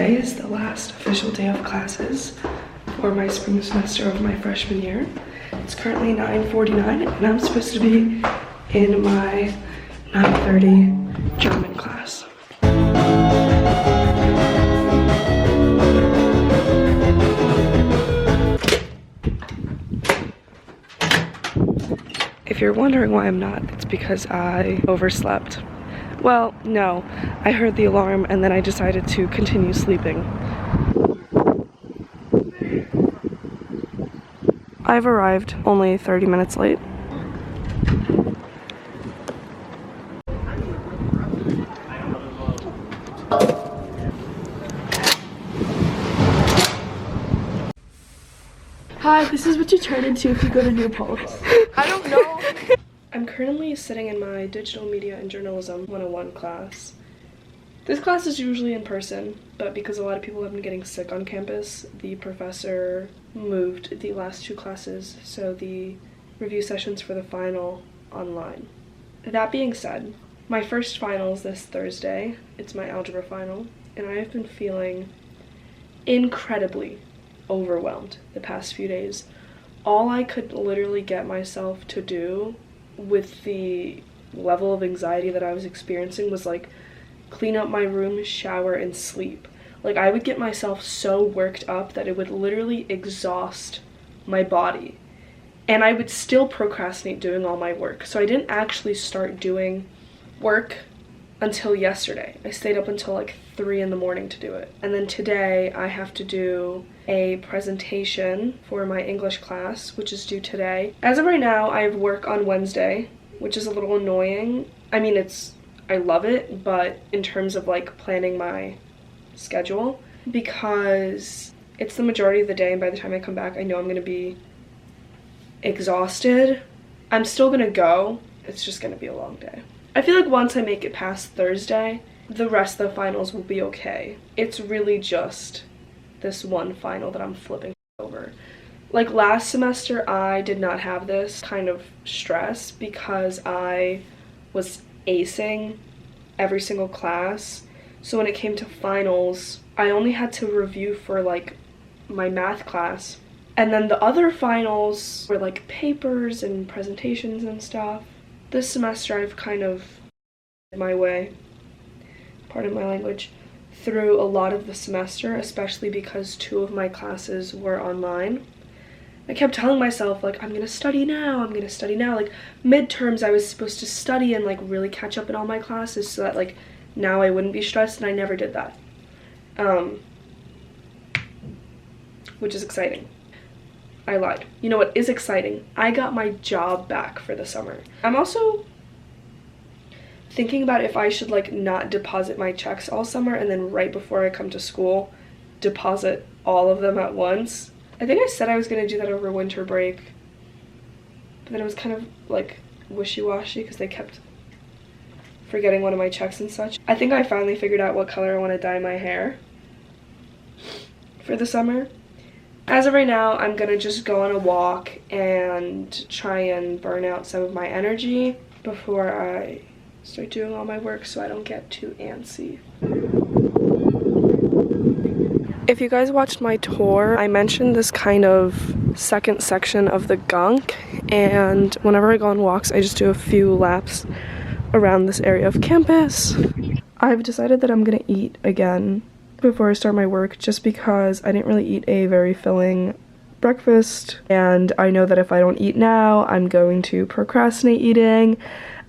Today is the last official day of classes for my spring semester of my freshman year. It's currently 9:49 and I'm supposed to be in my 9:30 German class. If you're wondering why I'm not, it's because I overslept. Well, no, I heard the alarm and then I decided to continue sleeping. I've arrived only 30 minutes late. Hi, this is what you turn into if you go to New Paltz. I don't know. I'm currently sitting in my Digital Media and Journalism 101 class. This class is usually in person, but because a lot of people have been getting sick on campus, the professor moved the last two classes, so the review sessions for the final online. That being said, my first final is this Thursday. It's my algebra final, and I have been feeling incredibly overwhelmed the past few days. All I could literally get myself to do with the level of anxiety that I was experiencing was like clean up my room, shower, and sleep. Like I would get myself so worked up that it would literally exhaust my body, and I would still procrastinate doing all my work. So I didn't actually start doing work until yesterday. I stayed up until like 3 in the morning to do it. And then today I have to do a presentation for my English class, which is due today. As of right now, I have work on Wednesday, which is a little annoying. I mean, I love it, but in terms of like planning my schedule, because it's the majority of the day and by the time I come back, I know I'm gonna be exhausted. I'm still gonna go. It's just gonna be a long day. I feel like once I make it past Thursday, the rest of the finals will be okay. It's really just this one final that I'm flipping over. Like last semester, I did not have this kind of stress because I was acing every single class. So when it came to finals, I only had to review for like my math class. And then the other finals were like papers and presentations and stuff. This semester I've kind of my way, pardon my language, through a lot of the semester, especially because 2 of my classes were online. I kept telling myself like, I'm gonna study now, I'm gonna study now. Like midterms I was supposed to study and like really catch up in all my classes so that like now I wouldn't be stressed, and I never did that. Which is exciting. I lied. You know what is exciting? I got my job back for the summer. I'm also thinking about if I should like not deposit my checks all summer and then right before I come to school, deposit all of them at once. I think I said I was gonna do that over winter break, but then it was kind of like wishy-washy because they kept forgetting one of my checks and such. I think I finally figured out what color I want to dye my hair for the summer. As of right now, I'm gonna just go on a walk and try and burn out some of my energy before I start doing all my work so I don't get too antsy. If you guys watched my tour, I mentioned this kind of second section of the gunk, and whenever I go on walks, I just do a few laps around this area of campus. I've decided that I'm gonna eat again before I start my work just because I didn't really eat a very filling breakfast, and I know that if I don't eat now, I'm going to procrastinate eating,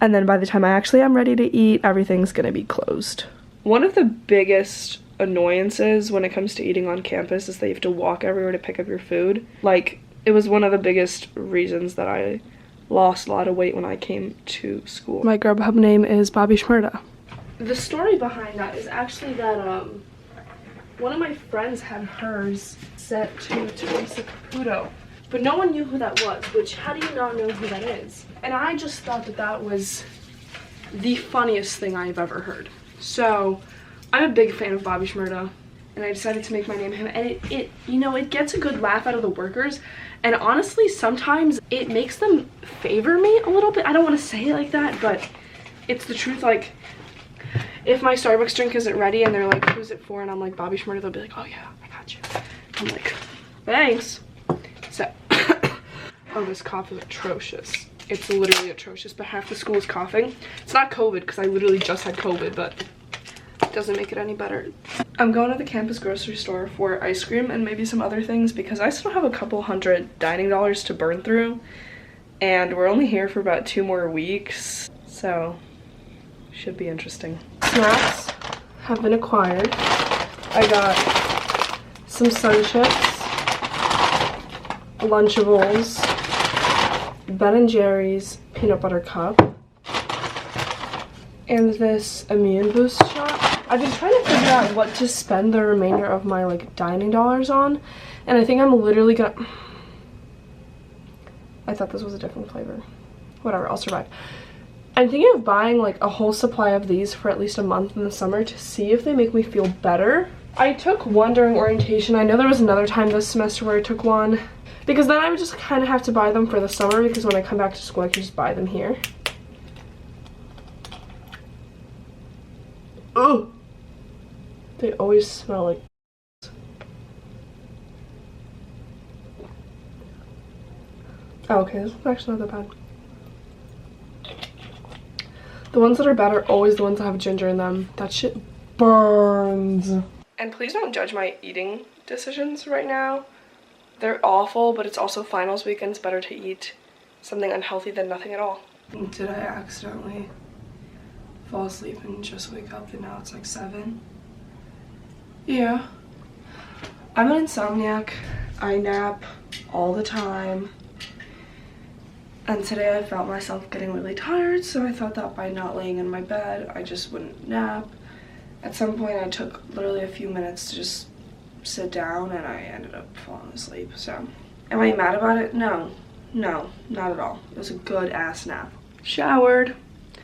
and then by the time I actually am ready to eat, everything's gonna be closed. One of the biggest annoyances when it comes to eating on campus is that you have to walk everywhere to pick up your food. Like, it was one of the biggest reasons that I lost a lot of weight when I came to school. My Grubhub name is Bobby Schmurda. The story behind that is actually that one of my friends had hers set to Teresa Caputo, but no one knew who that was, which how do you not know who that is? And I just thought that that was the funniest thing I've ever heard. So I'm a big fan of Bobby Schmurda, and I decided to make my name him, and it you know, it gets a good laugh out of the workers, and honestly sometimes it makes them favor me a little bit. I don't want to say it like that, but it's the truth. Like, if my Starbucks drink isn't ready and they're like, who's it for? And I'm like, Bobby Schmurder, they'll be like, oh yeah, I got you. I'm like, thanks. So, oh, this cough is atrocious. It's literally atrocious, but half the school is coughing. It's not COVID, because I literally just had COVID, but it doesn't make it any better. I'm going to the campus grocery store for ice cream and maybe some other things, because I still have a couple hundred dining dollars to burn through, and we're only here for about 2 more weeks, so should be interesting. Snacks have been acquired. I got some Sun Chips, Lunchables, Ben & Jerry's peanut butter cup, and this immune boost shot. I've been trying to figure out what to spend the remainder of my like dining dollars on, and I think I'm literally gonna... I thought this was a different flavor. Whatever, I'll survive. I'm thinking of buying like a whole supply of these for at least a month in the summer to see if they make me feel better. I took one during orientation. I know there was another time this semester where I took one, because then I would just kind of have to buy them for the summer, because when I come back to school I can just buy them here. Oh, they always smell like... Oh, okay, this one's actually not that bad. The ones that are bad are always the ones that have ginger in them. That shit burns. And please don't judge my eating decisions right now. They're awful, but it's also finals weekend. It's better to eat something unhealthy than nothing at all. Did I accidentally fall asleep and just wake up and now it's like 7? Yeah. I'm an insomniac. I nap all the time. And today I felt myself getting really tired, so I thought that by not laying in my bed, I just wouldn't nap. At some point I took literally a few minutes to just sit down and I ended up falling asleep. So, am I mad about it? No, not at all. It was a good ass nap. Showered.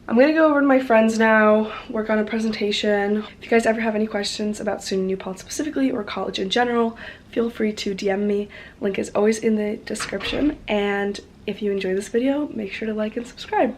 I'm gonna go over to my friends now, work on a presentation. If you guys ever have any questions about SUNY New Paltz specifically or college in general, feel free to DM me. Link is always in the description. And if you enjoy this video, make sure to like and subscribe.